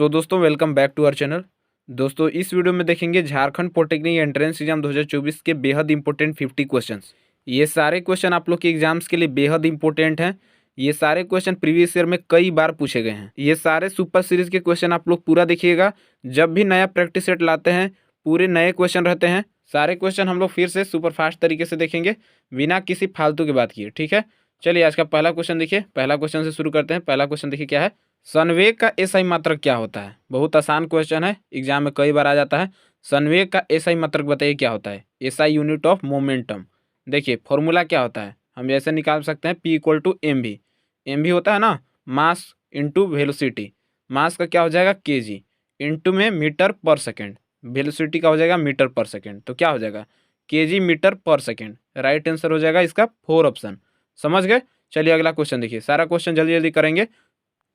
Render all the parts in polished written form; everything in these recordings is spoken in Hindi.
सो दोस्तों welcome back to our channel. दोस्तों इस वीडियो में देखेंगे झारखंड पॉलिटेक्निक एंट्रेंस एग्जाम 2024 के बेहद इंपॉर्टेंट 50 क्वेश्चंस। ये सारे क्वेश्चन आप लोग के एग्जाम्स के लिए बेहद इंपॉर्टेंट हैं। ये सारे क्वेश्चन प्रीवियस ईयर में कई बार पूछे गए हैं। ये सारे सुपर सीरीज के क्वेश्चन आप लोग पूरा देखिएगा। जब भी नया प्रैक्टिस सेट लाते हैं पूरे नए क्वेश्चन रहते हैं। सारे क्वेश्चन हम लोग फिर से सुपर फास्ट तरीके से देखेंगे बिना किसी फालतू की बात किए, ठीक है। चलिए आज का पहला क्वेश्चन देखिए। पहला क्वेश्चन से शुरू करते हैं। पहला क्वेश्चन देखिए क्या है, संवेग का एसआई मात्रक क्या होता है। बहुत आसान क्वेश्चन है, एग्जाम में कई बार आ जाता है। संवेग का एसआई मात्रक बताइए क्या होता है। SI unit of momentum. देखिए फॉर्मूला क्या होता है, हम ऐसे निकाल सकते हैं P इक्वल टू एम भी। एम भी होता है ना मास इंटू वेलोसिटी। मास का क्या हो जाएगा kg, इंटू में मीटर पर सेकेंड। वेलोसिटी का हो जाएगा मीटर पर सेकेंड, तो क्या हो जाएगा kg मीटर पर सेकेंड। राइट आंसर हो जाएगा इसका 4 ऑप्शन। समझ गए। चलिए अगला क्वेश्चन देखिए। सारा क्वेश्चन जल्दी जल्दी करेंगे।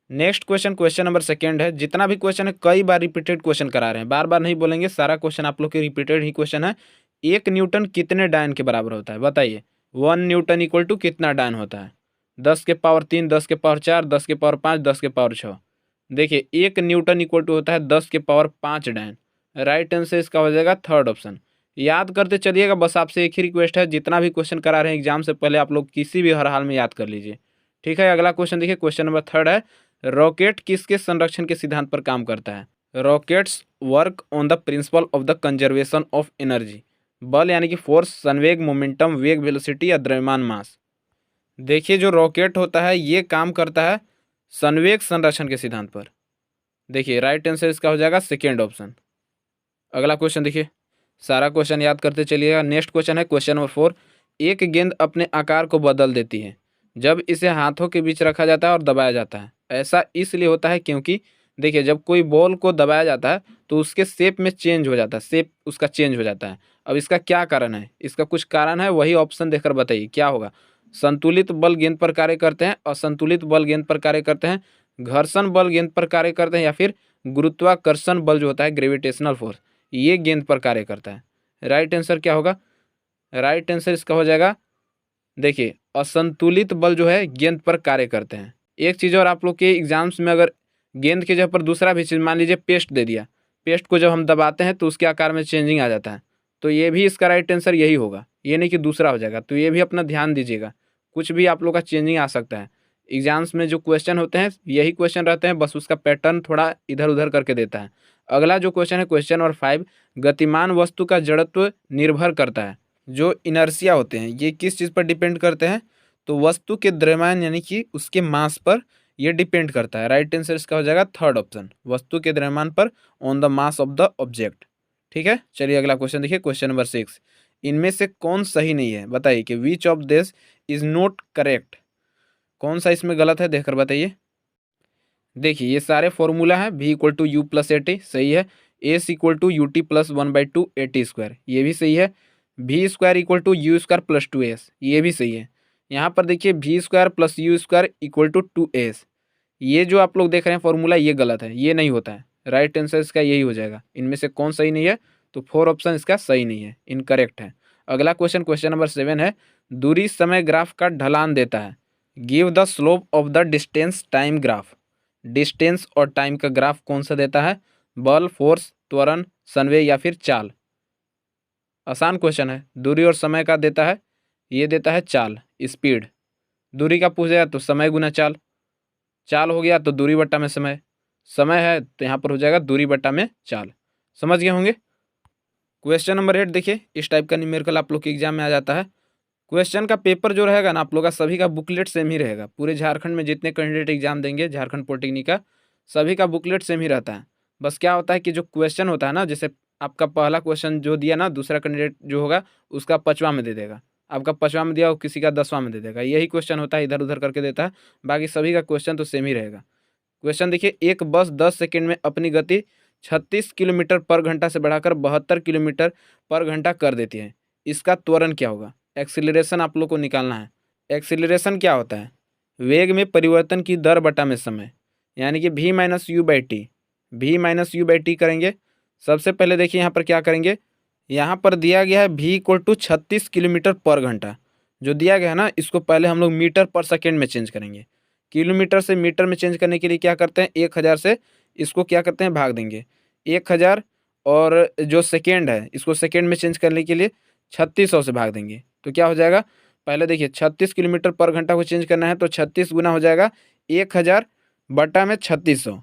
नेक्स्ट क्वेश्चन नंबर सेकंड है। जितना भी क्वेश्चन है कई बार रिपीटेड क्वेश्चन करा रहे हैं, बार बार नहीं बोलेंगे। सारा क्वेश्चन आप लोग के रिपीटेड ही क्वेश्चन है। 1 न्यूटन कितने डायन के बराबर होता है बताइए। 1 न्यूटन इक्वल टू कितना डायन होता है। 10 के पावर 3, 10 के पावर 4, 10 के पावर 5, 10 के पावर 6। देखिए 1 न्यूटन इक्वल टू होता है 10 के पावर 5 डायन। राइट आंसर इसका हो जाएगा 3rd ऑप्शन। याद करते चलिएगा। बस आपसे एक ही रिक्वेस्ट है, जितना भी क्वेश्चन करा रहे हैं एग्जाम से पहले आप लोग किसी भी हर हाल में याद कर लीजिए, ठीक है। अगला क्वेश्चन देखिए। क्वेश्चन नंबर 3rd है, रॉकेट किसके संरक्षण के सिद्धांत पर काम करता है। Rockets work on the principle of the conservation of energy. बल यानी कि फोर्स, संवेग, मोमेंटम, वेग, वेलोसिटी या द्रव्यमान मास। देखिए जो रॉकेट होता है ये काम करता है संवेग संरक्षण के सिद्धांत पर। देखिए राइट आंसर इसका हो जाएगा 2nd ऑप्शन। अगला क्वेश्चन देखिए। सारा क्वेश्चन याद करते चलिएगा। नेक्स्ट क्वेश्चन है क्वेश्चन नंबर 4। एक गेंद अपने आकार को बदल देती है जब इसे हाथों के बीच रखा जाता है और दबाया जाता है। ऐसा इसलिए होता है क्योंकि देखिए जब कोई बॉल को दबाया जाता है तो उसके शेप में चेंज हो जाता है, शेप उसका चेंज हो जाता है। अब इसका क्या कारण है, इसका कुछ कारण है, वही ऑप्शन देखकर बताइए क्या होगा। संतुलित बल गेंद पर कार्य करते हैं, असंतुलित बल गेंद पर कार्य करते हैं, घर्षण बल गेंद पर कार्य करते हैं, या फिर गुरुत्वाकर्षण बल जो होता है ग्रेविटेशनल फोर्स ये गेंद पर कार्य करता है। राइट आंसर क्या होगा। राइट आंसर इसका हो जाएगा देखिए असंतुलित बल जो है गेंद पर कार्य करते हैं। एक चीज़ और, आप लोग के एग्जाम्स में अगर गेंद के जगह पर दूसरा भी चीज़, मान लीजिए पेस्ट दे दिया, पेस्ट को जब हम दबाते हैं तो उसके आकार में चेंजिंग आ जाता है, तो ये भी इसका राइट आंसर यही होगा, ये नहीं कि दूसरा हो जाएगा। तो ये भी अपना ध्यान दीजिएगा, कुछ भी आप लोग का चेंजिंग आ सकता है। एग्जाम्स में जो क्वेश्चन होते हैं यही क्वेश्चन रहते हैं, बस उसका पैटर्न थोड़ा इधर उधर करके देता है। अगला जो क्वेश्चन है क्वेश्चन नंबर 5, गतिमान वस्तु का जड़त्व निर्भर करता है। जो इनर्शिया होते हैं ये किस चीज़ पर डिपेंड करते हैं, तो वस्तु के द्रव्यमान यानी कि उसके मास पर ये डिपेंड करता है। राइट आंसर इसका हो जाएगा 3rd ऑप्शन, वस्तु के द्रव्यमान पर, on the mass of the object, ठीक है। चलिए अगला क्वेश्चन देखिए। क्वेश्चन नंबर 6, इनमें से कौन सही नहीं है बताइए कि which of this is not correct. कौन सा इसमें गलत है देखकर बताइए। देखिए ये सारे फॉर्मूला है। V equal to u plus a t सही है। S equal to u t plus 1/2 a t square ये भी सही है। V square equal to u square plus 2s ये भी सही है। यहाँ पर देखिए V square plus u square equal to 2s, ये जो आप लोग देख रहे हैं फॉर्मूला ये गलत है, ये नहीं होता है। राइट आंसर इसका यही हो जाएगा। इनमें से कौन सही नहीं है, तो 4 ऑप्शन इसका सही नहीं है, इनकरेक्ट है। अगला क्वेश्चन क्वेश्चन नंबर 7 है, दूरी समय ग्राफ का ढलान देता है। Give the slope of the distance time graph. Distance और टाइम का ग्राफ कौन सा देता है, बल, फोर्स, त्वरण, संवेग या फिर चाल। आसान क्वेश्चन है। दूरी और समय का देता है, ये देता है चाल, स्पीड। दूरी का पूछ जाएगा तो समय गुना चाल, चाल हो गया तो दूरी बट्टा में समय, समय है तो यहाँ पर हो जाएगा दूरी बट्टा में चाल। समझ गए होंगे। क्वेश्चन नंबर 8 देखिए। इस टाइप का न्यूमेरिकल आप लोग के एग्जाम में आ जाता है। क्वेश्चन का पेपर जो रहेगा ना आप लोग का सभी का बुकलेट सेम ही रहेगा। पूरे झारखंड में जितने कैंडिडेट एग्जाम देंगे झारखंड पॉलिटेक्निक का, सभी का बुकलेट सेम ही रहता है। बस क्या होता है कि जो क्वेश्चन होता है ना, जैसे आपका पहला क्वेश्चन जो दिया ना, दूसरा कैंडिडेट जो होगा उसका 5वां में दे देगा, आपका 5वां में दिया हो किसी का 10वां में दे देगा। यही क्वेश्चन होता है, इधर उधर करके देता है। बाकी सभी का क्वेश्चन तो सेम ही रहेगा। क्वेश्चन देखिए, एक बस 10 सेकेंड में अपनी गति 36 किलोमीटर पर घंटा से बढ़ाकर 72 किलोमीटर पर घंटा कर देती है। इसका त्वरण क्या होगा। एक्सीलरेशन आप लोग को निकालना है। एक्सीलरेशन क्या होता है, वेग में परिवर्तन की दर बटा में समय, यानी कि v minus u by t. V minus u by t करेंगे। सबसे पहले देखिए यहाँ पर क्या करेंगे, यहाँ पर दिया गया है v इक्वल टू 36 किलोमीटर पर घंटा। जो दिया गया है ना, इसको पहले हम लोग मीटर पर सेकेंड में चेंज करेंगे। किलोमीटर से मीटर में चेंज करने के लिए क्या करते हैं, 1000 से इसको क्या करते हैं, भाग देंगे 1000, और जो सेकेंड है इसको सेकेंड में चेंज करने के लिए 3600 से भाग देंगे। तो क्या हो जाएगा, पहले देखिए 36 किलोमीटर पर घंटा को चेंज करना है तो 36 गुना हो जाएगा 1000 बटा में 3600,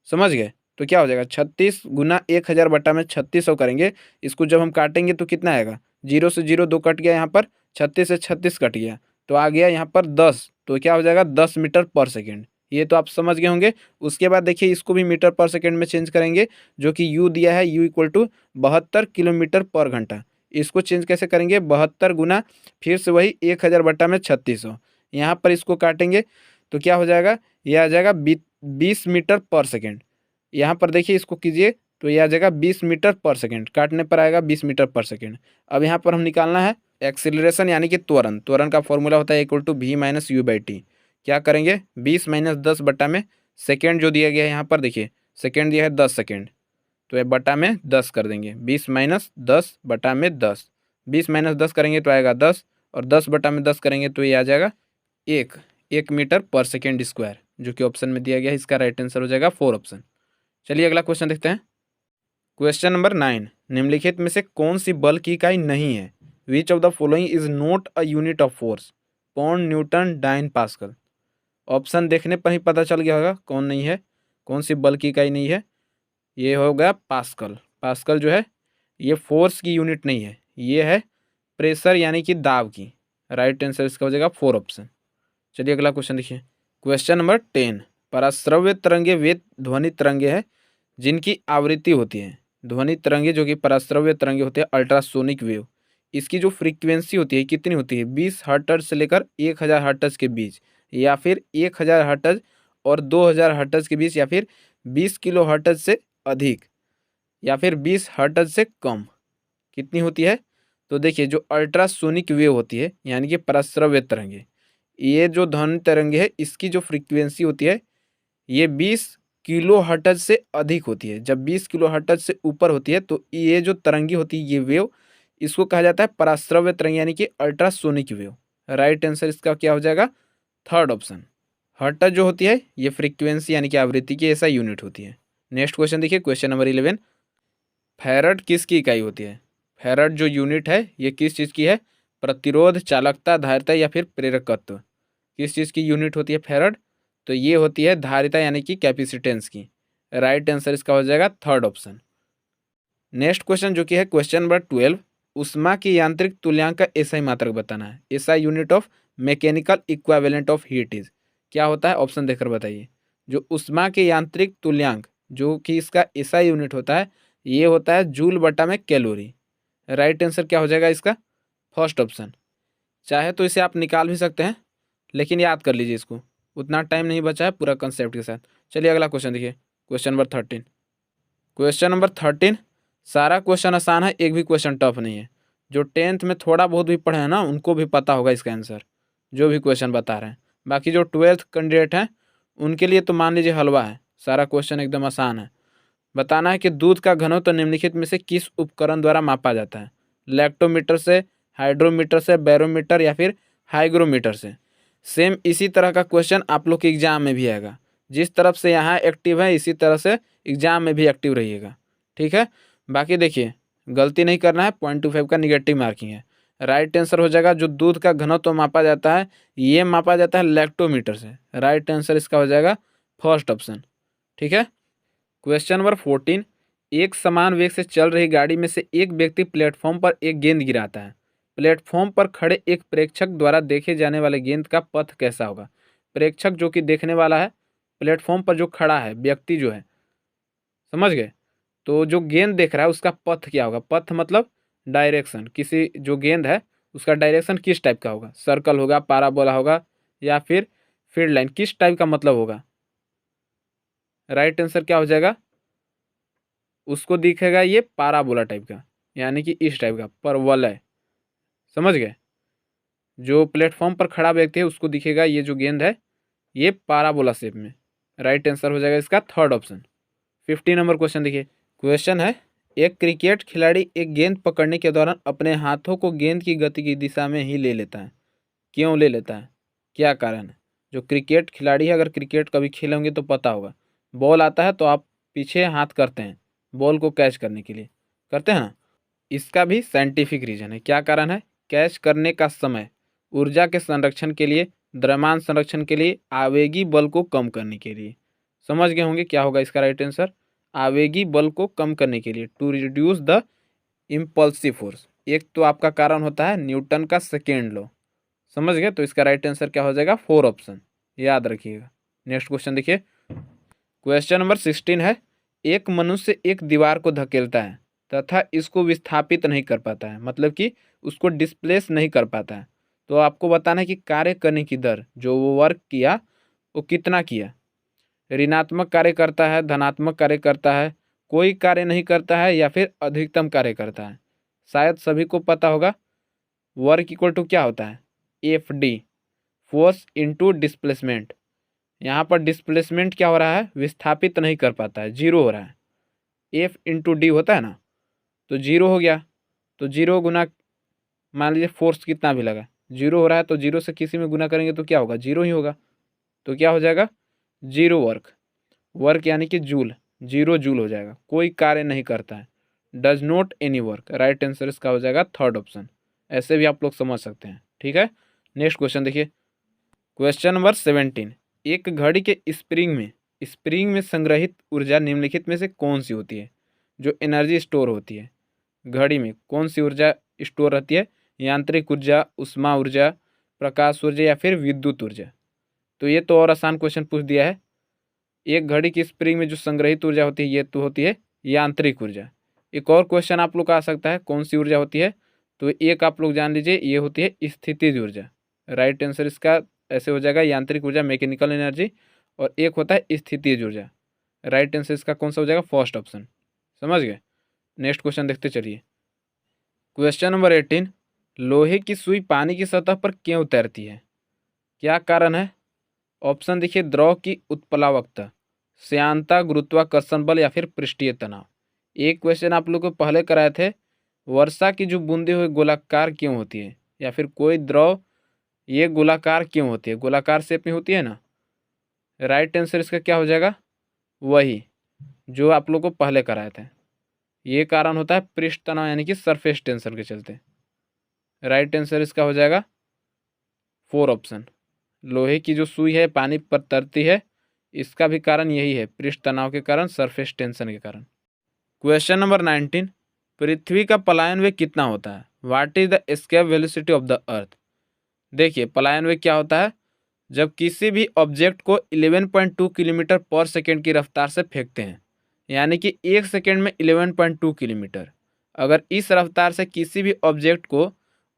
समझ गए। तो क्या हो जाएगा 36 गुना 1000 बटा में 3600 करेंगे। इसको जब हम काटेंगे तो कितना आएगा, 0 से 0 2 कट गया, यहाँ पर 36 से 36 कट गया, तो आ गया यहाँ पर 10। तो क्या हो जाएगा 10 मीटर पर सेकेंड। ये तो आप समझ गए होंगे। उसके बाद देखिए इसको भी मीटर पर सेकेंड में चेंज करेंगे, जो कि यू दिया है, यू इक्वल टू 72 किलोमीटर पर घंटा। इसको चेंज कैसे करेंगे, 72 गुना फिर से वही 1000 बटा में 3600, यहाँ पर इसको काटेंगे तो क्या हो जाएगा, यह आ जाएगा 20 मीटर पर सेकेंड। यहाँ पर देखिए इसको कीजिए तो यह आ जाएगा 20 मीटर पर सेकेंड, काटने पर आएगा 20 मीटर पर सेकेंड। अब यहाँ पर हम निकालना है एक्सीलरेशन यानी कि त्वरण। त्वरण का फॉर्मूला होता है equal to v minus u by t. क्या करेंगे, 20 माइनस 10 बटा में सेकेंड जो दिया गया है, यहाँ पर देखिए सेकेंड दिया है 10 सेकेंड, तो ये बटा में 10 कर देंगे, 20 माइनस 10 बटा में 10। 20 माइनस 10 करेंगे तो आएगा 10, और 10 बटा में 10 करेंगे तो ये आ जाएगा 1 मीटर पर सेकेंड स्क्वायर, जो कि ऑप्शन में दिया गया है। इसका राइट आंसर हो जाएगा 4 ऑप्शन। चलिए अगला क्वेश्चन देखते हैं। क्वेश्चन नंबर 9, निम्नलिखित में से कौन सी बल की इकाई नहीं है। Which of the following is not a unit of force, pound, newton, dyne, pascal. Option देखने पर ही पता चल गया होगा कौन नहीं है, कौन सी बल की इकाई नहीं है। ये हो गया पास्कल। पास्कल जो है ये फोर्स की यूनिट नहीं है, ये है प्रेशर यानी कि दाब की। राइट आंसर इसका हो जाएगा 4 ऑप्शन। चलिए अगला क्वेश्चन देखिए। क्वेश्चन नंबर 10, पराश्रव्य तरंगे वे ध्वनि तरंगे हैं जिनकी आवृत्ति होती है। ध्वनि तरंगे जो कि पराश्रव्य तरंगे होते हैं, अल्ट्रासोनिक वेव, इसकी जो फ्रीक्वेंसी होती है कितनी होती है, 20 हर्ट्ज से लेकर 1000 हर्ट्ज के बीच, या फिर 1000 हर्ट्ज और 2000 हर्ट्ज के बीच, या फिर 20 किलो हर्ट्ज से अधिक, या फिर 20 हर्ट्ज से कम। कितनी होती है, तो देखिए जो अल्ट्रासोनिक वेव होती है यानी कि पराश्रव्य तरंगे, ये जो ध्वनि तरंगे है इसकी जो फ्रीक्वेंसी होती है ये 20 किलो हर्ट्ज से अधिक होती है। जब 20 किलो हर्ट्ज से ऊपर होती है तो ये जो तरंगी होती है, ये वेव, इसको कहा जाता है पराश्रव्य तरंग यानी कि अल्ट्रासोनिक वेव। राइट आंसर इसका क्या हो जाएगा, 3rd ऑप्शन। हर्ट्ज जो होती है ये फ्रीक्वेंसी यानी कि आवृत्ति की ऐसा यूनिट होती है। नेक्स्ट क्वेश्चन देखिए, क्वेश्चन नंबर 11, फैरड किसकी इकाई होती है। फैरड जो यूनिट है ये किस चीज़ की है, प्रतिरोध, चालकता, धारिता या फिर प्रेरकत्व। किस चीज़ की यूनिट होती है फैरड, तो ये होती है धारिता यानी कि कैपेसिटेंस की। राइट आंसर इसका हो जाएगा 3rd ऑप्शन। नेक्स्ट क्वेश्चन जो कि है क्वेश्चन नंबर 12, उष्मा की यांत्रिक तुल्यांक का एसआई मात्रक बताना है। SI unit of mechanical equivalent of heat is, क्या होता है, ऑप्शन देकर बताइए। जो उष्मा के यांत्रिक तुल्यांक जो कि इसका एसआई यूनिट होता है, ये होता है जूल बटा में कैलोरी। राइट आंसर क्या हो जाएगा इसका, 1st ऑप्शन। चाहे तो इसे आप निकाल भी सकते हैं, लेकिन याद कर लीजिए इसको, उतना टाइम नहीं बचा है पूरा कंसेप्ट के साथ। चलिए अगला क्वेश्चन देखिए, क्वेश्चन नंबर 13। क्वेश्चन नंबर 13, सारा क्वेश्चन आसान है, एक भी क्वेश्चन टफ नहीं है। जो 10th में थोड़ा बहुत भी पढ़े हैं ना, उनको भी पता होगा इसका आंसर, जो भी क्वेश्चन बता रहे हैं। बाकी जो 12th कैंडिडेट हैं उनके लिए तो मान लीजिए हलवा है, सारा क्वेश्चन एकदम आसान है। बताना है कि दूध का घनत्व निम्नलिखित में से किस उपकरण द्वारा मापा जाता है। लैक्टोमीटर से, हाइड्रोमीटर से, बैरोमीटर या फिर हाइग्रोमीटर से। सेम इसी तरह का क्वेश्चन आप लोग के एग्जाम में भी आएगा। जिस तरफ से यहाँ एक्टिव है इसी तरह से एग्जाम में भी एक्टिव रहिएगा, ठीक है। बाकी देखिए गलती नहीं करना है, 0.25 का निगेटिव मार्किंग है। राइट आंसर हो जाएगा जो दूध का घनत्व मापा जाता है ये मापा जाता है लैक्टोमीटर से। राइट आंसर इसका हो जाएगा 1st ऑप्शन, ठीक है। क्वेश्चन नंबर 14, एक समान वेग से चल रही गाड़ी में से एक व्यक्ति प्लेटफॉर्म पर एक गेंद गिराता है। प्लेटफॉर्म पर खड़े एक प्रेक्षक द्वारा देखे जाने वाले गेंद का पथ कैसा होगा। प्रेक्षक जो कि देखने वाला है, प्लेटफॉर्म पर जो खड़ा है व्यक्ति जो है, समझ गए, तो जो गेंद देख रहा है उसका पथ क्या होगा। पथ मतलब डायरेक्शन, किसी जो गेंद है उसका डायरेक्शन किस टाइप का होगा, सर्कल होगा, पैराबोला होगा या फिर फील्ड लाइन, किस टाइप का मतलब होगा। राइट आंसर क्या हो जाएगा, उसको दिखेगा ये पैराबोला टाइप का, यानी कि इस टाइप का परवलय, समझ गए। जो प्लेटफॉर्म पर खड़ा व्यक्ति है उसको दिखेगा ये जो गेंद है ये पैराबोला शेप में। राइट आंसर हो जाएगा इसका 3rd ऑप्शन। 15 नंबर क्वेश्चन देखिए, क्वेश्चन है, एक क्रिकेट खिलाड़ी एक गेंद पकड़ने के दौरान अपने हाथों को गेंद की गति की दिशा में ही ले लेता है। क्यों ले लेता है, क्या कारण है। जो क्रिकेट खिलाड़ी है, अगर क्रिकेट कभी खेले होंगे तो पता होगा, बॉल आता है तो आप पीछे हाथ करते हैं बॉल को कैच करने के लिए, करते हैं ना। इसका भी साइंटिफिक रीजन है। क्या कारण है? कैच करने का समय, ऊर्जा के संरक्षण के लिए, द्रव्यमान संरक्षण के लिए, आवेगी बल को कम करने के लिए। समझ गए होंगे क्या होगा इसका राइट आंसर? आवेगी बल को कम करने के लिए, to reduce the impulsive force. एक तो आपका कारण होता है न्यूटन का सेकेंड लॉ। समझ गए? तो इसका राइट आंसर क्या हो जाएगा? 4 ऑप्शन, याद रखिएगा। नेक्स्ट क्वेश्चन देखिए, क्वेश्चन नंबर 16 है, एक मनुष्य एक दीवार को धकेलता है तथा इसको विस्थापित नहीं कर पाता है, मतलब कि उसको डिस्प्लेस नहीं कर पाता है। तो आपको बताना है कि कार्य करने की दर, जो वो वर्क किया वो कितना किया। ऋणात्मक कार्य करता है, धनात्मक कार्य करता है, कोई कार्य नहीं करता है, या फिर अधिकतम कार्य करता है। शायद सभी को पता होगा वर्क इक्वल टू क्या होता है? F D, force into displacement. यहाँ पर डिस्प्लेसमेंट क्या हो रहा है? विस्थापित नहीं कर पाता है, जीरो हो रहा है। एफ इंटू डी होता है ना, तो जीरो हो गया। तो जीरो गुना, मान लीजिए फोर्स कितना भी लगा, जीरो हो रहा है, तो जीरो से किसी में गुना करेंगे तो क्या होगा? जीरो ही होगा। तो क्या हो जाएगा? Zero work. वर्क यानी कि जूल, जीरो जूल हो जाएगा, कोई कार्य नहीं करता है। Does not any work, right answer इसका हो जाएगा थर्ड ऑप्शन। ऐसे भी आप लोग समझ सकते हैं। ठीक है, नेक्स्ट क्वेश्चन देखिए, क्वेश्चन नंबर 17, एक घड़ी के स्प्रिंग में संग्रहित ऊर्जा निम्नलिखित में से कौन सी होती है? जो एनर्जी स्टोर होती है घड़ी में, कौन सी ऊर्जा स्टोर रहती है? यांत्रिक ऊर्जा, उष्मा ऊर्जा, प्रकाश ऊर्जा, या फिर विद्युत ऊर्जा। तो ये तो और आसान क्वेश्चन पूछ दिया है। एक घड़ी की स्प्रिंग में जो संग्रहित ऊर्जा होती है ये तो होती है यांत्रिक ऊर्जा। एक और क्वेश्चन आप लोग का आ सकता है, कौन सी ऊर्जा होती है? तो एक आप लोग जान लीजिए, ये होती है स्थितिज ऊर्जा। राइट आंसर इसका ऐसे हो जाएगा, यांत्रिक ऊर्जा, मैकेनिकल एनर्जी, और एक होता है स्थितिज ऊर्जा। राइट आंसर इसका कौन सा हो जाएगा? First option. समझ गए? नेक्स्ट क्वेश्चन देखते चलिए, क्वेश्चन नंबर 18, लोहे की सुई पानी की सतह पर क्यों तैरती है? क्या कारण है? ऑप्शन देखिए, द्रव की उत्प्लावकता, श्यानता, गुरुत्वाकर्षण बल, या फिर पृष्ठीय तनाव। एक क्वेश्चन आप लोग को पहले कराए थे, वर्षा की जो बूंदे हुए गोलाकार क्यों होती है, या फिर कोई द्रव ये गोलाकार क्यों होती है? गोलाकार शेप में होती है ना। राइट आंसर इसका क्या हो जाएगा? वही जो आप लोग को पहले कराए थे। ये कारण होता है पृष्ठ तनाव, यानी कि सरफेस टेंशन के चलते। राइट आंसर इसका हो जाएगा 4 ऑप्शन। लोहे की जो सुई है पानी पर तैरती है, इसका भी कारण यही है, पृष्ठ तनाव के कारण, सरफेस टेंशन के कारण। क्वेश्चन नंबर 19, पृथ्वी का पलायन वेग कितना होता है? What is the escape velocity of the earth? देखिए, पलायन वेग क्या होता है? जब किसी भी ऑब्जेक्ट को 11.2 किलोमीटर पर सेकेंड की रफ्तार से फेंकते हैं, यानी कि एक सेकेंड में 11.2 किलोमीटर, अगर इस रफ्तार से किसी भी ऑब्जेक्ट को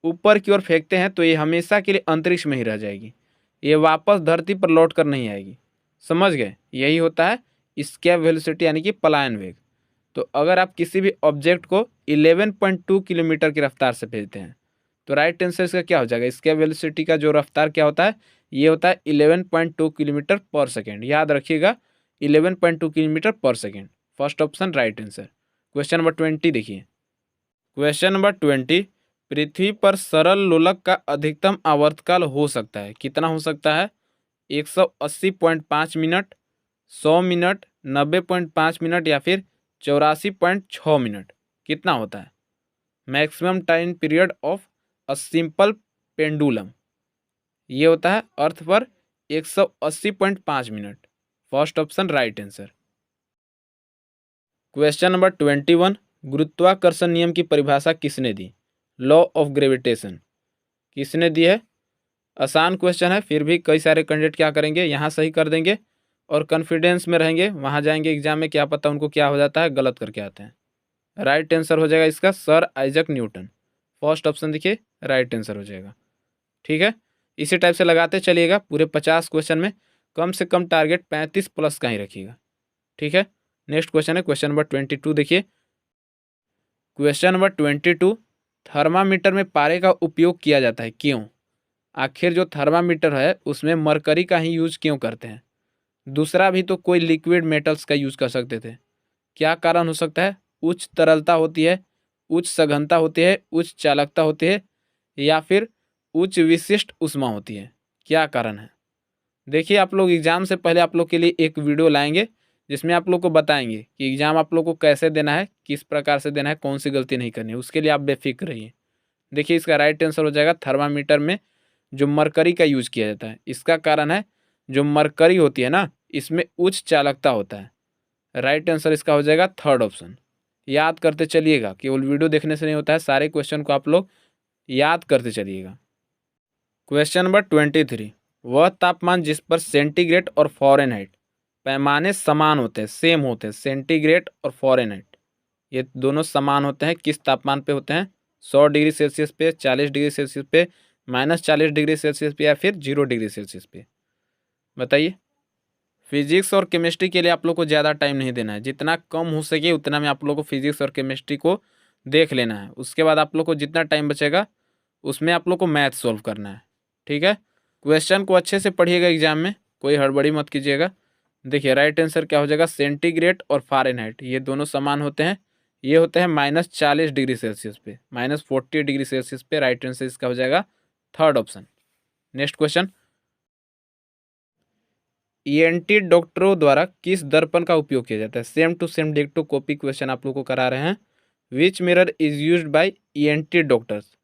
ऊपर की ओर फेंकते हैं तो ये हमेशा के लिए अंतरिक्ष में ही रह जाएगी, ये वापस धरती पर लौट कर नहीं आएगी। समझ गए? यही होता है एस्केप वेलोसिटी, यानी कि पलायन वेग। तो अगर आप किसी भी ऑब्जेक्ट को 11.2 किलोमीटर की रफ्तार से भेजते हैं तो राइट आंसर इसका क्या हो जाएगा? एस्केप वेलोसिटी का जो रफ्तार क्या होता है? ये होता है 11.2 किलोमीटर पर सेकेंड। याद रखिएगा, 11.2 किलोमीटर पर second. First option right answer. Question number 20 देखिए, क्वेश्चन नंबर 20, पृथ्वी पर सरल लोलक का अधिकतम आवर्तकाल हो सकता है, कितना हो सकता है? 180.5 मिनट, 100 मिनट, 90.5 मिनट, या फिर 84.6 मिनट। कितना होता है maximum time period of a simple pendulum? ये होता है अर्थ पर 180.5 minute. First option right answer. Question number 21, गुरुत्वाकर्षण नियम की परिभाषा किसने दी? लॉ ऑफ ग्रेविटेशन किसने दी है? आसान क्वेश्चन है, फिर भी कई सारे कैंडिडेट क्या करेंगे, यहाँ सही कर देंगे और कॉन्फिडेंस में रहेंगे, वहाँ जाएंगे एग्जाम में, क्या पता उनको क्या हो जाता है, गलत करके आते हैं। राइट आंसर हो जाएगा इसका sir Isaac Newton. First option देखिए राइट आंसर हो जाएगा। ठीक है, इसी टाइप से लगाते चलिएगा, पूरे 50 क्वेश्चन में कम से कम टारगेट 35 प्लस का ही रखिएगा। ठीक है, नेक्स्ट क्वेश्चन है क्वेश्चन नंबर 22 देखिए, क्वेश्चन नंबर 22, थर्मामीटर में पारे का उपयोग किया जाता है, क्यों? आखिर जो थर्मामीटर है उसमें मरकरी का ही यूज क्यों करते हैं? दूसरा भी तो कोई लिक्विड मेटल्स का यूज कर सकते थे। क्या कारण हो सकता है? उच्च तरलता होती है, उच्च सघनता होती है, उच्च चालकता होती है, या फिर उच्च विशिष्ट ऊष्मा होती है। क्या कारण है? देखिए, आप लोग एग्जाम से पहले आप लोग के लिए एक वीडियो लाएंगे जिसमें आप लोग को बताएंगे कि एग्ज़ाम आप लोग को कैसे देना है, किस प्रकार से देना है, कौन सी गलती नहीं करनी है। उसके लिए आप बेफिक्र रहिए। देखिए इसका राइट आंसर हो जाएगा थर्मामीटर में जो मरकरी का यूज किया जाता है। इसका कारण है जो मरकरी होती है ना, इसमें उच्च चालकता होता है। राइट आंसर इसका हो जाएगा थर्ड ऑप्शन। याद करते चलिएगा, केवल वीडियो देखने से नहीं होता है, सारे क्वेश्चन को आप लोग याद करते चलिएगा। क्वेश्चन नंबर 23, वह तापमान जिस पर सेंटीग्रेड और फ़ारेनहाइट पैमाने समान होते हैं, सेम होते हैं, सेंटीग्रेड और फ़ारेनहाइट ये दोनों समान होते हैं, किस तापमान पे होते हैं? 100 डिग्री सेल्सियस पे, 40 डिग्री सेल्सियस पे, -40 डिग्री सेल्सियस पे, या फिर 0 डिग्री सेल्सियस पे? बताइए। फिजिक्स और केमिस्ट्री के लिए आप लोग को ज़्यादा टाइम नहीं देना है, जितना कम हो सके उतना में आप लोग को फिजिक्स और केमिस्ट्री को देख लेना है। उसके बाद आप लोग को जितना टाइम बचेगा उसमें आप लोग को मैथ सॉल्व करना है, ठीक है। क्वेश्चन को अच्छे से पढ़िएगा, एग्जाम में कोई हड़बड़ी मत कीजिएगा। देखिए राइट आंसर क्या हो जाएगा? सेंटीग्रेड और फ़ारेनहाइट ये दोनों समान होते हैं, ये होते हैं -40 डिग्री सेल्सियस पे, -40 डिग्री सेल्सियस पे। राइट आंसर इसका हो जाएगा third option. Next question, ENT डॉक्टरों द्वारा किस दर्पण का उपयोग किया जाता है? सेम टू सेम डिक्टो कॉपी क्वेश्चन आप लोग को करा रहे हैं। Which mirror is use by ENT doctors?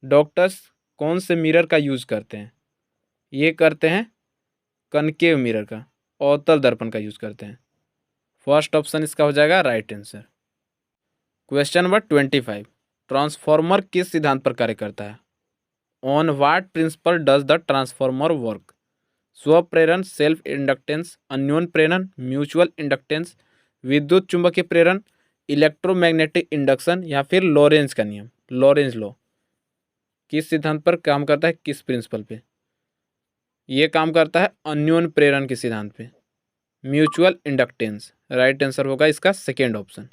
Doctors कौन से मिरर का यूज करते हैं? ये करते हैं कनकेव मिरर का, अवतल दर्पण का यूज करते हैं। फर्स्ट ऑप्शन इसका हो जाएगा right answer. Question number 25, transformer किस सिद्धांत पर कार्य करता है? On what principle does the transformer work? स्वप्रेरण, सेल्फ इंडक्टेंस, अन्योन प्रेरण, म्यूचुअल इंडक्टेंस, विद्युत चुंबकीय प्रेरण, इलेक्ट्रोमैग्नेटिक इंडक्शन, या फिर लॉरेंज का नियम, लॉरेंज लॉ? किस सिद्धांत पर काम करता है, किस प्रिंसिपल पे? ये काम करता है अन्योन प्रेरण के सिद्धांत पे, म्यूचुअल इंडक्टेंस। राइट आंसर होगा इसका सेकेंड ऑप्शन।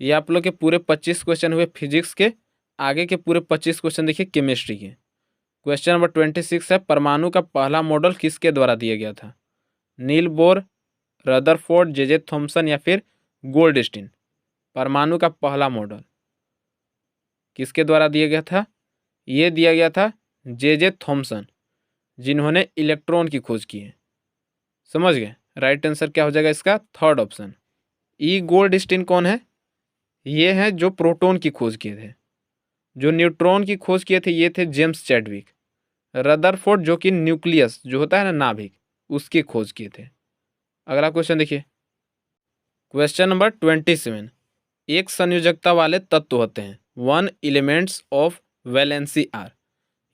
ये आप लोग के पूरे 25 क्वेश्चन हुए फिजिक्स के। आगे के पूरे 25 क्वेश्चन देखिए केमिस्ट्री के। क्वेश्चन नंबर 26 है, परमाणु का पहला मॉडल किसके द्वारा दिया गया था? Niels Bohr, Rutherford, J Thomson, या फिर गोल्डस्टीन? परमाणु का पहला मॉडल किसके द्वारा दिया गया था? ये दिया गया था जे थॉमसन, जिन्होंने इलेक्ट्रॉन की खोज की है। समझ गए? राइट आंसर क्या हो जाएगा इसका? Third option. ई गोल्डस्टीन कौन है? ये हैं जो प्रोटॉन की खोज किए थे। जो न्यूट्रॉन की खोज किए थे ये थे जेम्स चैडविक। रदरफोर्ड जो कि न्यूक्लियस जो होता है ना, नाभिक, उसकी खोज किए थे। अगला क्वेश्चन देखिए, क्वेश्चन नंबर 27, एक संयोजकता वाले तत्व होते हैं, 1 एलिमेंट्स ऑफ वैलेंसी आर।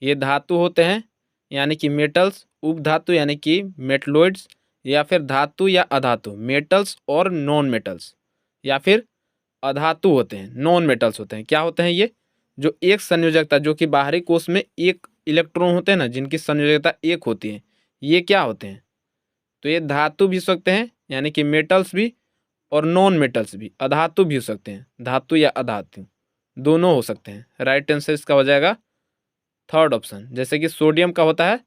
ये धातु होते हैं यानी कि मेटल्स, उपधातु यानी कि मेटलॉइड्स, या फिर धातु या अधातु, मेटल्स और नॉन मेटल्स, या फिर अधातु होते हैं, नॉन मेटल्स होते हैं। क्या होते हैं ये? जो एक संयोजकता, जो कि बाहरी कोश में एक इलेक्ट्रॉन होते हैं ना, जिनकी संयोजकता एक होती है, ये क्या होते हैं? तो ये धातु भी हो सकते हैं यानी कि मेटल्स भी, और नॉन मेटल्स भी, अधातु भी हो सकते हैं, धातु या अधातु दोनों हो सकते हैं। राइट आंसर इसका हो जाएगा थर्ड ऑप्शन। जैसे कि सोडियम का होता है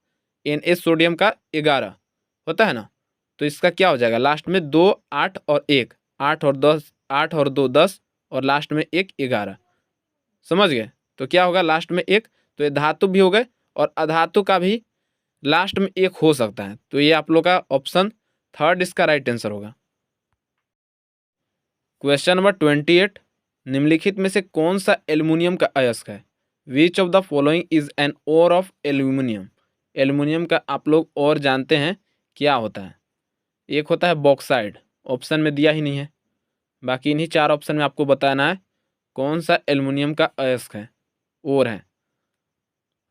Na, सोडियम का 11 होता है ना, तो इसका क्या हो जाएगा? लास्ट में 2, 8 और 1, 8 और 10, 8 और 2 10, और लास्ट में 1 11। समझ गए? तो क्या होगा लास्ट में 1? तो ये धातु भी हो गए, और अधातु का भी लास्ट में 1 हो सकता है। तो ये आप लोग का ऑप्शन थर्ड इसका राइट आंसर होगा। क्वेश्चन नंबर 28, निम्नलिखित में से कौन सा एल्युमिनियम का अयस्क है? Which of the following is an ore of aluminium? Aluminium का आप लोग और जानते हैं क्या होता है? एक होता है बॉक्साइड, ऑप्शन में दिया ही नहीं है, बाकी इन्हीं 4 ऑप्शन में आपको बताना है कौन सा एल्युमिनियम का अयस्क है, और है।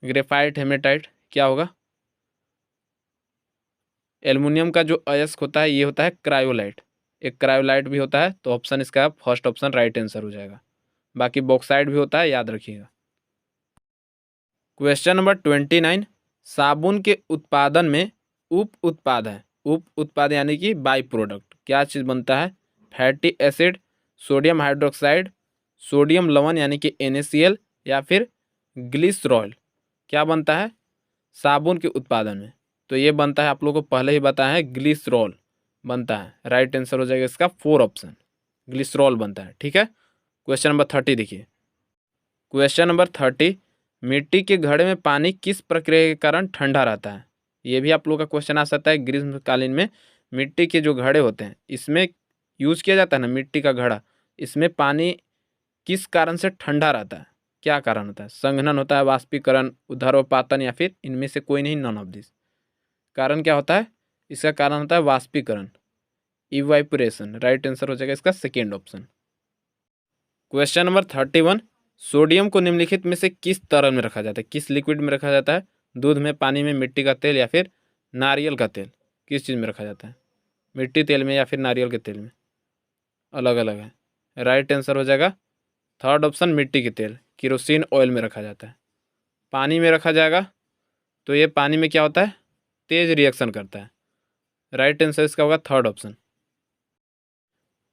ग्रेफाइट, हेमेटाइट, क्या होगा? एल्युमिनियम का जो अयस्क होता है ये होता है क्रायोलाइट। एक क्रायोलाइट भी होता है, तो ऑप्शन इसका फर्स्ट ऑप्शन राइट आंसर हो जाएगा। बाकी बॉक्साइड भी होता है, याद रखिएगा। क्वेश्चन नंबर 29, साबुन के उत्पादन में उप उत्पाद है, उप उत्पाद यानी कि बाई प्रोडक्ट, क्या चीज़ बनता है? Fatty acid, sodium hydroxide, sodium लवण यानी कि NaCl, या फिर ग्लिसरॉल? क्या बनता है साबुन के उत्पादन में? तो ये बनता है, आप लोगों को पहले ही बताया है, ग्लिसरॉल बनता है। राइट आंसर हो जाएगा इसका 4 ऑप्शन, ग्लिसरॉल बनता है। ठीक है। क्वेश्चन नंबर 30 देखिए, क्वेश्चन नंबर 30, मिट्टी के घड़े में पानी किस प्रक्रिया के कारण ठंडा रहता है? ये भी आप लोग का क्वेश्चन आ सकता है ग्रीष्मकालीन में। मिट्टी के जो घड़े होते हैं इसमें यूज़ किया जाता है ना, मिट्टी का घड़ा, इसमें पानी किस कारण से ठंडा रहता है? क्या कारण होता है? संघनन होता है, वाष्पीकरण, ऊर्ध्वपातन या फिर इनमें से कोई नहीं, नॉन ऑफ दिस। कारण क्या होता है? इसका कारण होता है वाष्पीकरण, इवाइपोरेशन। राइट आंसर हो जाएगा इसका second option. Question number 31, sodium को निम्नलिखित में से किस तरल में रखा जाता है? किस लिक्विड में रखा जाता है? दूध में, पानी में, मिट्टी का तेल या फिर नारियल का तेल? किस चीज़ में रखा जाता है? मिट्टी तेल में या फिर नारियल के तेल में? अलग अलग है। राइट आंसर हो जाएगा थर्ड ऑप्शन, मिट्टी के तेल, केरोसिन ऑयल में रखा जाता है। पानी में रखा जाएगा तो ये पानी में क्या होता है? तेज रिएक्शन करता है। राइट आंसर इसका होगा third option.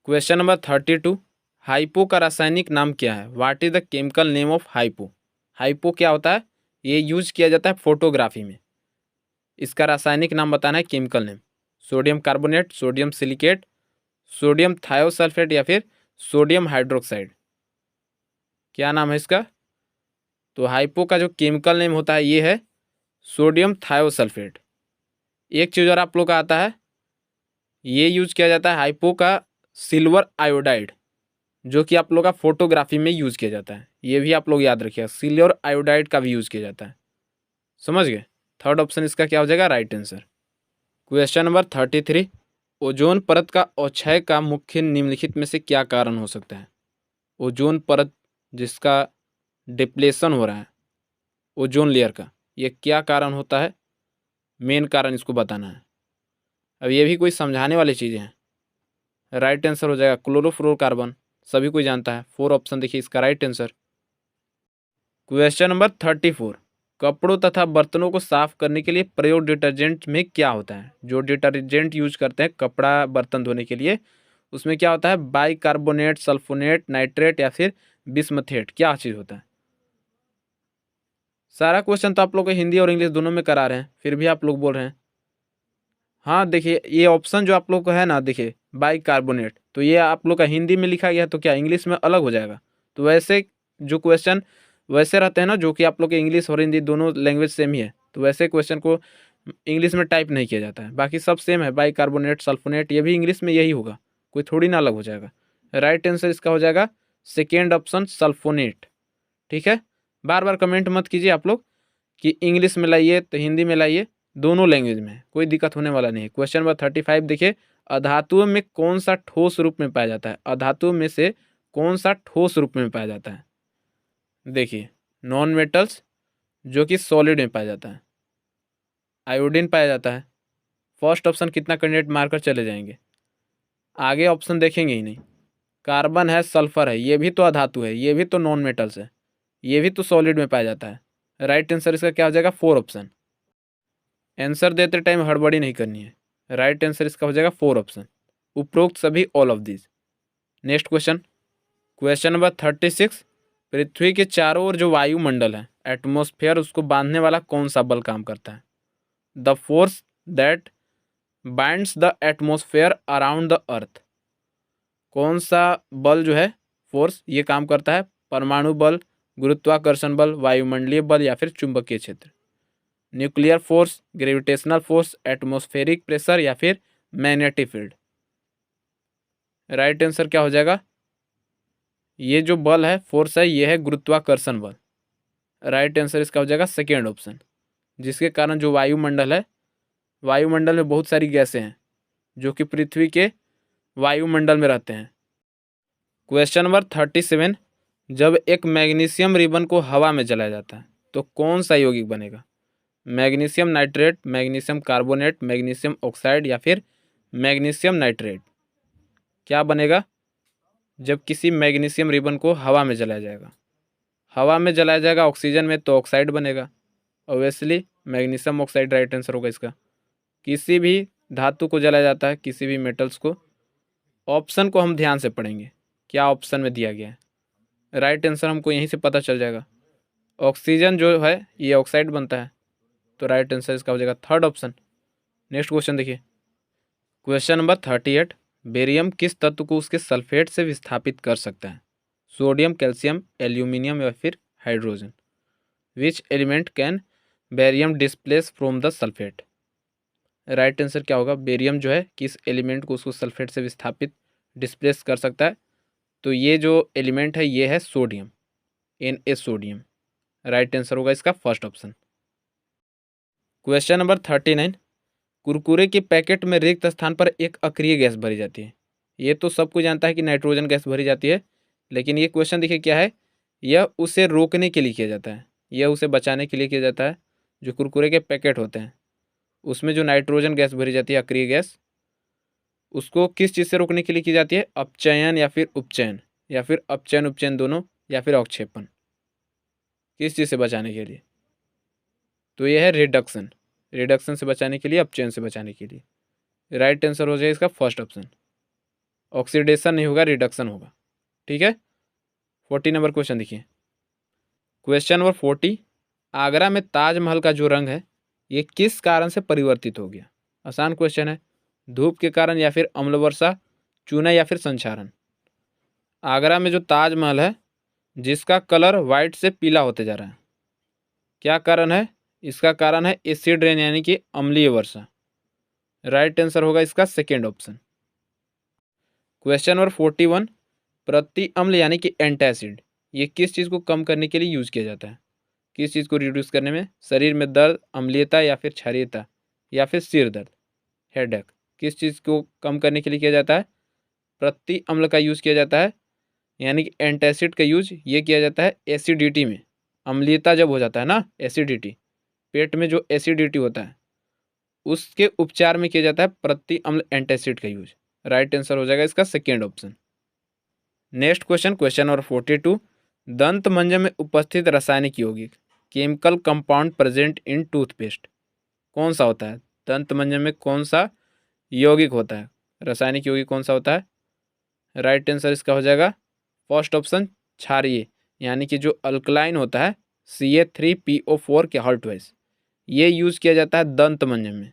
Question number 32, hypo का रासायनिक नाम क्या है? What is the chemical name of hypo? Hypo क्या होता है? ये यूज किया जाता है फोटोग्राफी में। इसका रासायनिक नाम बताना है, chemical name. Sodium carbonate, sodium silicate, sodium thiosulphate या फिर सोडियम हाइड्रोक्साइड? क्या नाम है इसका? तो हाइपो का जो केमिकल नेम होता है ये है सोडियम थायोसल्फेट। एक चीज़ और आप लोग का आता है, ये यूज किया जाता है हाइपो का सिल्वर आयोडाइड, जो कि आप लोग का फोटोग्राफी में यूज किया जाता है। ये भी आप लोग याद रखिएगा, सिल्वर आयोडाइड का भी यूज किया जाता है। समझ गए? थर्ड ऑप्शन इसका क्या हो जाएगा? Right answer. Question number 33, ozone परत का अवक्षय का मुख्य निम्नलिखित में से क्या कारण हो सकता है? ओजोन परत जिसका डिप्लेशन हो रहा है ओजोन लेयर का, ये क्या कारण होता है? मेन कारण इसको बताना है। अब ये भी कोई समझाने वाली चीज़ें हैं। राइट आंसर हो जाएगा क्लोरोफ्लोरोकार्बन, सभी कोई जानता है। फोर ऑप्शन देखिए इसका राइट आंसर। क्वेश्चन नंबर 34, कपड़ों तथा बर्तनों को साफ करने के लिए प्रयोग डिटर्जेंट में क्या होता है? जो डिटर्जेंट यूज करते हैं कपड़ा बर्तन धोने के लिए, उसमें क्या होता है? बाइकार्बोनेट, सल्फोनेट, नाइट्रेट या फिर बिस्मथेट? क्या चीज़ होता है? सारा क्वेश्चन तो आप लोग को हिंदी और इंग्लिश दोनों में करा रहे हैं, फिर भी आप लोग बोल रहे हैं। हाँ देखिए, ये ऑप्शन जो आप लोग को है ना, देखिए बाइकार्बोनेट, तो ये आप लोग का हिंदी में लिखा गया तो क्या इंग्लिश में अलग हो जाएगा? तो वैसे जो क्वेश्चन वैसे रहते हैं ना, जो कि आप लोग के इंग्लिश और हिंदी दोनों लैंग्वेज सेम ही है, तो वैसे क्वेश्चन को इंग्लिश में टाइप नहीं किया जाता है। बाकी सब सेम है, बाइकार्बोनेट, सल्फोनेट, ये भी इंग्लिश में यही होगा, कोई थोड़ी ना अलग हो जाएगा। राइट आंसर इसका हो जाएगा सेकेंड ऑप्शन, सल्फोनेट। ठीक है, बार बार कमेंट मत कीजिए आप लोग कि इंग्लिश में लाइए तो हिंदी में लाइए, दोनों लैंग्वेज में कोई दिक्कत होने वाला नहीं है। क्वेश्चन नंबर 35 देखिए, अधातुओं में कौन सा ठोस रूप में पाया जाता है? अधातुओं में से कौन सा ठोस रूप में पाया जाता है? देखिए, नॉन मेटल्स जो कि सॉलिड में पाया जाता है, आयोडीन पाया जाता है। फर्स्ट ऑप्शन कितना कैंडिडेट मारकर चले जाएंगे, आगे ऑप्शन देखेंगे ही नहीं। कार्बन है, सल्फर है, ये भी तो अधातु है, ये भी तो नॉन मेटल्स है, ये भी तो सॉलिड में पाया जाता है। राइट आंसर इसका क्या हो जाएगा? Four option. आंसर देते टाइम हड़बड़ी नहीं करनी है। राइट आंसर इसका हो जाएगा फोर ऑप्शन, उपरोक्त सभी all of this. Next question, question number 36, पृथ्वी के चारों ओर जो वायुमंडल है, एटमॉस्फेयर, उसको बांधने वाला कौन सा बल काम करता है? The force that binds the atmosphere around the earth. कौन सा बल जो है, फोर्स, ये काम करता है? परमाणु बल, गुरुत्वाकर्षण बल, वायुमंडलीय बल या फिर चुंबकीय क्षेत्र? Nuclear force, gravitational force, atmospheric pressure या फिर मैग्नेटिक फील्ड? राइट आंसर क्या हो जाएगा? ये जो बल है, फोर्स है, ये है गुरुत्वाकर्षण बल। राइट आंसर इसका हो जाएगा सेकेंड ऑप्शन, जिसके कारण जो वायुमंडल है, वायुमंडल में बहुत सारी गैसें हैं जो कि पृथ्वी के वायुमंडल में रहते हैं। क्वेश्चन नंबर 37, जब एक मैग्नीशियम रिबन को हवा में जलाया जाता है तो कौन सा यौगिक बनेगा? Magnesium nitrate, magnesium carbonate, magnesium oxide या फिर मैग्नीशियम नाइट्रेट? क्या बनेगा जब किसी मैग्नीशियम रिबन को हवा में जलाया जाएगा? हवा में जलाया जाएगा ऑक्सीजन में तो ऑक्साइड बनेगा, obviously magnesium oxide right answer होगा इसका। किसी भी धातु को जलाया जाता है, किसी भी मेटल्स को, ऑप्शन को हम ध्यान से पढ़ेंगे क्या ऑप्शन में दिया गया है। राइट आंसर हमको यहीं से पता चल जाएगा। ऑक्सीजन जो है ये ऑक्साइड बनता है, तो राइट आंसर इसका हो जाएगा थर्ड ऑप्शन। नेक्स्ट क्वेश्चन देखिए, क्वेश्चन नंबर 38, बेरियम किस तत्व को उसके सल्फेट से विस्थापित कर सकता है? सोडियम, कैल्शियम, एल्यूमिनियम या फिर hydrogen? Which element can barium displace from the sulphate? Right answer क्या होगा, बेरियम जो है किस एलिमेंट को उसको सल्फेट से विस्थापित डिस्प्लेस कर सकता है, तो ये जो एलिमेंट है ये है sodium, Na sodium. Right answer होगा इसका first option. Question number 39, Kurkure के पैकेट में रिक्त स्थान पर एक अक्रिय गैस भरी जाती है। ये तो सबको जानता है कि नाइट्रोजन गैस भरी जाती है, लेकिन ये क्वेश्चन देखिए क्या है, यह उसे रोकने के लिए किया जाता है, यह उसे बचाने के लिए किया जाता है। जो कुरकुरे के पैकेट होते हैं उसमें जो नाइट्रोजन गैस भरी जाती है, अक्रिय गैस, उसको किस चीज़ से रोकने के लिए की जाती है, अपचयन या फिर उपचयन, या फिर अपचयन उपचयन दोनों, या फिर अवक्षेपण, किस चीज़ से बचाने के लिए, तो यह है रिडक्शन, रिडक्शन से बचाने के लिए, अपचयन से बचाने के लिए। राइट आंसर हो जाएगा इसका फर्स्ट ऑप्शन, ऑक्सीडेशन नहीं होगा, रिडक्शन होगा। ठीक है, 40 नंबर क्वेश्चन देखिए। क्वेश्चन नंबर 40, आगरा में ताजमहल का जो रंग है ये किस कारण से परिवर्तित हो गया। आसान क्वेश्चन है, धूप के कारण या फिर अम्ल वर्षा, चूना या फिर संक्षारण। आगरा में जो ताजमहल है जिसका कलर वाइट से पीला होते जा रहा है, क्या कारण है, इसका कारण है एसिड रेन यानी कि अम्लीय वर्षा। राइट आंसर होगा इसका सेकेंड ऑप्शन। क्वेश्चन नंबर 41, प्रति अम्ल यानी कि एंटासिड ये किस चीज़ को कम करने के लिए यूज किया जाता है, किस चीज़ को रिड्यूस करने में, शरीर में दर्द, अम्लीयता या फिर क्षारीयता, या फिर सिर दर्द, हेडेक, किस चीज़ को कम करने के लिए किया जाता है, प्रति अम्ल का यूज़ किया जाता है, यानी कि एंटासिड का यूज ये किया जाता है एसिडिटी में। अम्लीयता जब हो जाता है ना, एसिडिटी, पेट में जो एसिडिटी होता है उसके उपचार में किया जाता है प्रति अम्ल एंटासिड का यूज। राइट आंसर हो जाएगा इसका second option. Next question, question number 42, दंत मंजन में उपस्थित रासायनिक यौगिक, chemical compound present in toothpaste, कौन सा होता है, दंत मंजन में कौन सा यौगिक होता है, रासायनिक यौगिक कौन सा होता है। राइट आंसर इसका हो जाएगा फर्स्ट ऑप्शन, क्षारीय, यानी कि जो अल्कलाइन होता है CA3PO4 के हॉल्ट वाइज, ये यूज़ किया जाता है दंत मंजन में।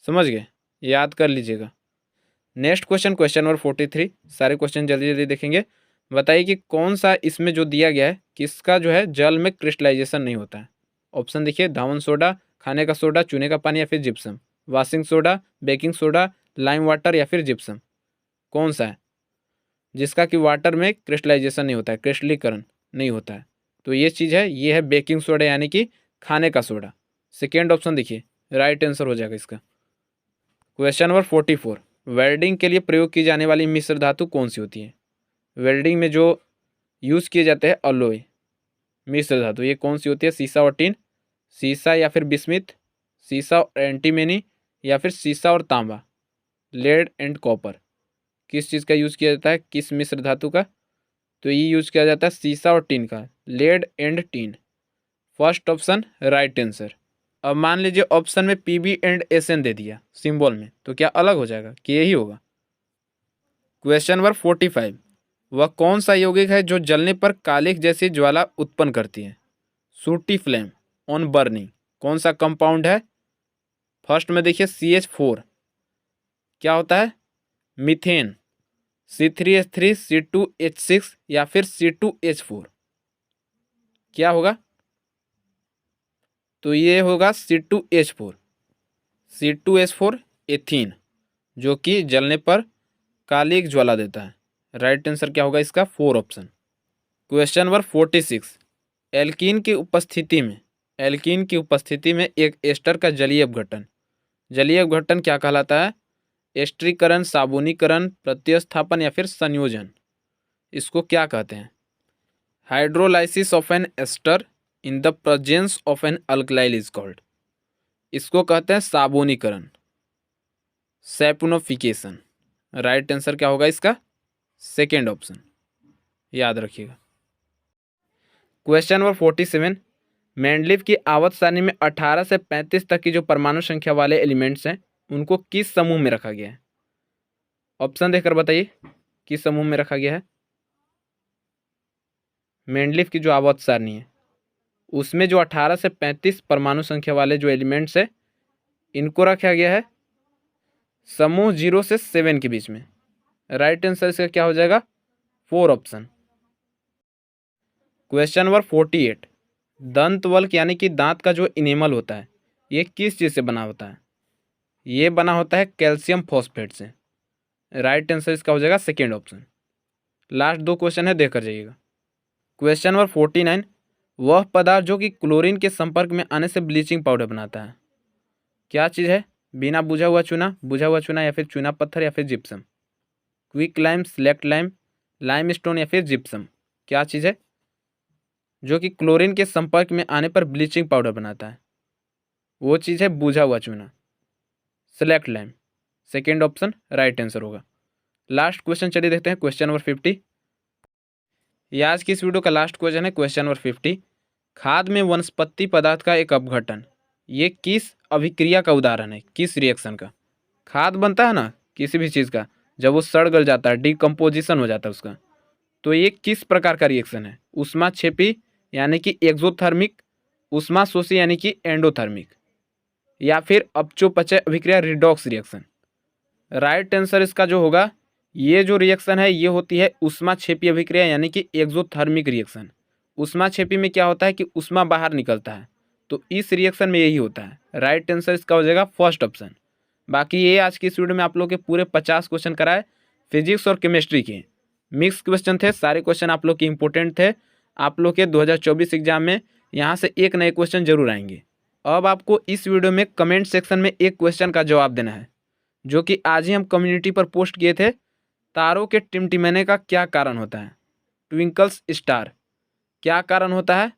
समझ गए, याद कर लीजिएगा। नेक्स्ट क्वेश्चन, क्वेश्चन नंबर 43, सारे क्वेश्चन जल्दी जल्दी देखेंगे। बताइए कि कौन सा इसमें जो दिया गया है किसका जो है जल में क्रिस्टलाइजेशन नहीं होता है। ऑप्शन देखिए, धावन सोडा, खाने का सोडा, चूने का पानी या फिर gypsum, washing soda, baking soda, lime water या फिर जिप्सम, कौन सा है जिसका कि वाटर में क्रिस्टलाइजेशन नहीं होता है, क्रिस्टलीकरण नहीं होता है, तो ये चीज़ है, ये है बेकिंग सोडा यानी कि खाने का सोडा। सेकेंड ऑप्शन देखिए, राइट आंसर हो जाएगा इसका। क्वेश्चन नंबर 44, वेल्डिंग के लिए प्रयोग की जाने वाली मिश्र धातु कौन सी होती है। वेल्डिंग में जो यूज़ किए जाते हैं अलॉय मिश्र धातु, ये कौन सी होती है, सीसा और टीन, सीसा या फिर बिस्मिथ, सीसा और एंटीमनी, या फिर सीसा और तांबा, लेड एंड कॉपर, किस चीज़ का यूज़ किया जाता है, किस मिश्र धातु का, तो ये यूज़ किया जाता है सीसा और टीन का, lead and tin. First option right answer. अब मान लीजिए ऑप्शन में PB एंड SN दे दिया सिंबल में, तो क्या अलग हो जाएगा कि यही होगा। क्वेश्चन नंबर 45, वह कौन सा यौगिक है जो जलने पर कालिख जैसी ज्वाला उत्पन्न करती है, सूटी फ्लेम ऑन बर्निंग, कौन सा कंपाउंड है। फर्स्ट में देखिए CH4, क्या होता है, मीथेन, C3H3, C2H6 या फिर C2H4, क्या होगा, तो ये होगा C2H4, C2H4 एथीन, जो कि जलने पर कालिख ज्वाला देता है। राइट आंसर क्या होगा इसका, 4 ऑप्शन। क्वेश्चन नंबर 46, एल्कीन की उपस्थिति में, एल्कीन की उपस्थिति में एक एस्टर का जलीय अपघटन, जलीय अपघटन क्या कहलाता है, एस्ट्रीकरण, साबुनीकरण, प्रतिस्थापन या फिर संयोजन, इसको क्या कहते हैं। Hydrolysis of an ester in the presence of an alkali is called, इसको कहते हैं साबुनीकरण, सैपुनोफिकेशन। राइट आंसर क्या होगा इसका, सेकेंड ऑप्शन, याद रखिएगा। क्वेश्चन नंबर 47, मेंडलीव की आवर्त सारणी में 18 से 35 तक की जो परमाणु संख्या वाले एलिमेंट्स हैं उनको किस समूह में रखा गया है। ऑप्शन देखकर बताइए किस समूह में रखा गया है। मेंडलीव की जो आवर्त सारणी है उसमें जो 18 से 35 परमाणु संख्या वाले जो एलिमेंट्स है इनको रखा गया है समूह 0 से 7 के बीच में। राइट आंसर इसका क्या हो जाएगा, 4 ऑप्शन। क्वेश्चन नंबर 48, दंतवल्क यानी कि दांत का जो इनेमल होता है ये किस चीज़ से बना होता है। ये बना होता है कैल्शियम फॉस्फेट से। राइट आंसर इसका हो जाएगा सेकेंड ऑप्शन। लास्ट 2 क्वेश्चन है, देकर जाइएगा। क्वेश्चन नंबर 49, वह पदार्थ जो कि क्लोरीन के संपर्क में आने से ब्लीचिंग पाउडर बनाता है, क्या चीज़ है? बिना बुझा हुआ चूना या फिर चूना पत्थर या फिर gypsum. Quick lime, slaked lime, lime stone या फिर जिप्सम। क्या चीज़ है जो कि क्लोरीन के संपर्क में आने पर ब्लीचिंग पाउडर बनाता है? वो चीज़ है बुझा हुआ चूना, slaked lime. Second option right answer होगा। लास्ट क्वेश्चन चलिए देखते हैं, क्वेश्चन नंबर 50। ये आज की इस वीडियो का लास्ट क्वेश्चन है, क्वेश्चन नंबर 50। खाद में वनस्पति पदार्थ का एक अपघटन, ये किस अभिक्रिया का उदाहरण है? किस रिएक्शन का? खाद बनता है ना किसी भी चीज़ का, जब वो सड़ गल जाता है, डिकम्पोजिशन हो जाता है उसका, तो ये किस प्रकार का रिएक्शन है? ऊष्माक्षेपी यानी कि एक्सोथर्मिक, ऊष्माशोषी यानी कि एंडोथर्मिक, या फिर अपचोपचय अभिक्रिया रिडॉक्स रिएक्शन। राइट आंसर इसका जो होगा, ये जो रिएक्शन है ये होती है ऊष्माक्षेपी अभिक्रिया यानी कि एक्सोथर्मिक रिएक्शन। ऊष्माक्षेपी में क्या होता है कि ऊष्मा बाहर निकलता है, तो इस रिएक्शन में यही होता है। राइट आंसर इसका हो जाएगा फर्स्ट ऑप्शन। बाकी ये आज की इस वीडियो में आप लोग के पूरे 50 क्वेश्चन कराए, फिजिक्स और केमिस्ट्री के मिक्स क्वेश्चन थे। सारे क्वेश्चन आप लोग के इंपॉर्टेंट थे। आप लोग के 2024 एग्जाम में यहाँ से एक नए क्वेश्चन जरूर आएंगे। अब आपको इस वीडियो में कमेंट सेक्शन में एक क्वेश्चन का जवाब देना है, जो कि आज ही हम कम्युनिटी पर पोस्ट किए थे। तारों के टिमटिमाने का क्या कारण होता है? ट्विंकल्स स्टार, क्या कारण होता है?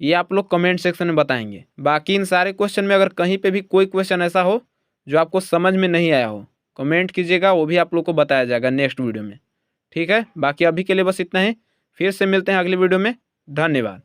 ये आप लोग कमेंट सेक्शन में बताएंगे। बाकी इन सारे क्वेश्चन में अगर कहीं पे भी कोई क्वेश्चन ऐसा हो जो आपको समझ में नहीं आया हो, कमेंट कीजिएगा, वो भी आप लोग को बताया जाएगा नेक्स्ट वीडियो में। ठीक है, बाकी अभी के लिए बस इतना ही। फिर से मिलते हैं अगली वीडियो में। धन्यवाद।